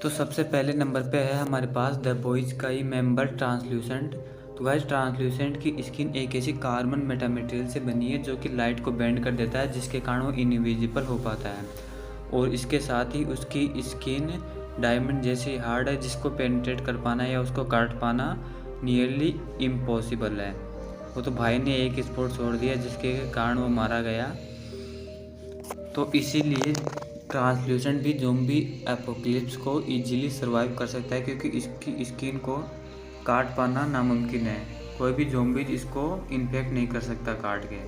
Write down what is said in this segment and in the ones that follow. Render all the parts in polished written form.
तो सबसे पहले नंबर पे है हमारे पास द बॉयज़ का ही मेंबर ट्रांसल्यूसेंट। तो गाइस ट्रांसल्यूसेंट की स्किन एक ऐसी कार्बन मेटामटेरियल से बनी है जो कि लाइट को बेंड कर देता है, जिसके कारण वो इनविजिबल हो पाता है। और इसके साथ ही उसकी स्किन डायमंड जैसी हार्ड है, जिसको पेनिट्रेट कर पाना या उसको काट पाना नियरली इम्पॉसिबल है। वो तो भाई ने एक स्पोर्ट छोड़ दिया जिसके कारण वो मारा गया। तो इसीलिए ट्रांसल्यूसेंट भी ज़ॉम्बी एपोकलिप्स को इजीली सर्वाइव कर सकता है, क्योंकि इसकी स्किन को काट पाना नामुमकिन है। कोई भी ज़ॉम्बी इसको इन्फेक्ट नहीं कर सकता काट के।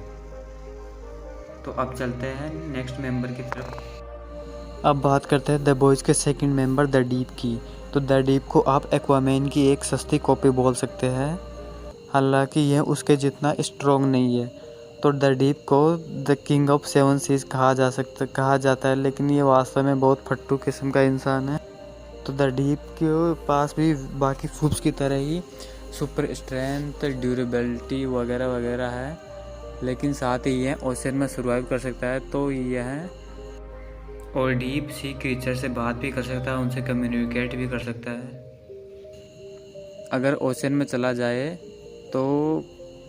तो अब चलते हैं नेक्स्ट मेंबर की तरफ। अब बात करते हैं द बॉयज़ के सेकंड मेंबर द डीप की। तो द डीप को आप एक्वामैन की एक सस्ती कॉपी बोल सकते हैं, हालांकि यह उसके जितना स्ट्रॉन्ग नहीं है। तो द डीप को the king of seven seas कहा जाता है, लेकिन ये वास्तव में बहुत फट्टू किस्म का इंसान है। तो द डीप के पास भी बाकी फूब्स की तरह ही सुपर स्ट्रेंथ, ड्यूरेबिलिटी वगैरह वगैरह है, लेकिन साथ ही यह ओशन में सर्वाइव कर सकता है। तो यह और डीप सी क्रीचर से बात भी कर सकता है, उनसे कम्युनिकेट भी कर सकता है। अगर ओशन में चला जाए तो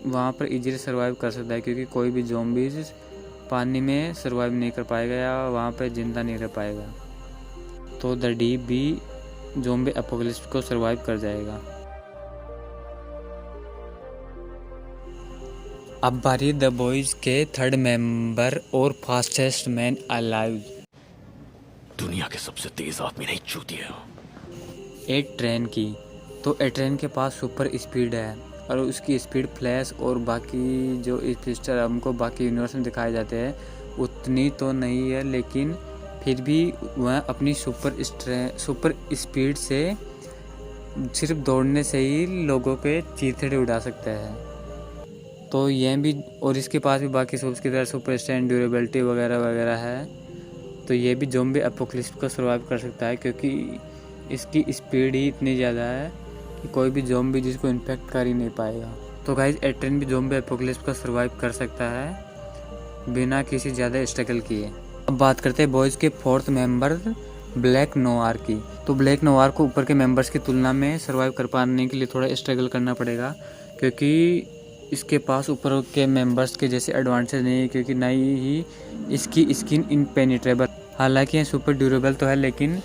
वहाँ पर इजीली सर्वाइव कर सकता है, क्योंकि कोई भी ज़ॉम्बीज़ पानी में सर्वाइव नहीं कर पाएगा या वहाँ पर जिंदा नहीं रह पाएगा। तो द डीप भी ज़ॉम्बी एपोकलिप्स को सर्वाइव कर जाएगा। अब बारी द बॉयज़ के थर्ड मेंबर और फास्टेस्ट मैन अलाइव। दुनिया के सबसे तेज आदमी नहीं चूतिए हो। एक ट्रेन की। तो ए ट्रेन के पास सुपर स्पीड है, और उसकी स्पीड फ्लैश और बाकी जो पिक्चर हमको बाकी यूनिवर्स में दिखाए जाते हैं उतनी तो नहीं है, लेकिन फिर भी वह अपनी सुपर स्पीड से सिर्फ दौड़ने से ही लोगों के चीथड़े उड़ा सकता है। तो यह भी, और इसके पास भी बाकी सूप्स की तरह सुपर स्ट्रेंथ, ड्यूरेबिलिटी वगैरह वगैरह है। तो ये भी ज़ॉम्बी एपोकलिप्स को सर्वाइव कर सकता है, क्योंकि इसकी स्पीड ही इतनी ज़्यादा है कि कोई भी ज़ॉम्बी जिसको इन्फेक्ट कर ही नहीं पाएगा। तो गाइस एट्रेन भी ज़ॉम्बी एपोकलिप्स को सर्वाइव कर सकता है बिना किसी ज़्यादा स्ट्रगल किए। अब बात करते हैं बॉयज़ के फोर्थ मेंबर ब्लैक नोवार की। तो ब्लैक नोवार को ऊपर के मेंबर्स की तुलना में सर्वाइव कर पाने के लिए थोड़ा स्ट्रगल करना पड़ेगा, क्योंकि इसके पास ऊपर के मेंबर्स के जैसे एडवांटेज नहीं है, क्योंकि ना ही इसकी स्किन इनपेनिट्रेबल, हालांकि ये सुपर ड्यूरेबल तो है, लेकिन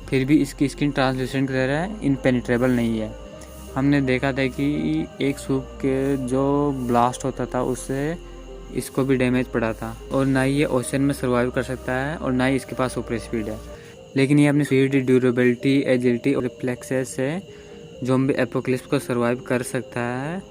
फिर भी इसकी स्किन ट्रांसल्यूसेंट की तरह इनपेनिट्रेबल नहीं है। हमने देखा था कि एक सूप के जो ब्लास्ट होता था उससे इसको भी डैमेज पड़ा था। और ना ही ये ओशन में सर्वाइव कर सकता है, और ना ही इसके पास सुपर स्पीड है, लेकिन ये अपनी स्पीड, ड्यूरेबिलिटी, एजिलिटी और रिफ्लेक्सेस से ज़ॉम्बी एपोकलिप्स को सर्वाइव कर सकता है।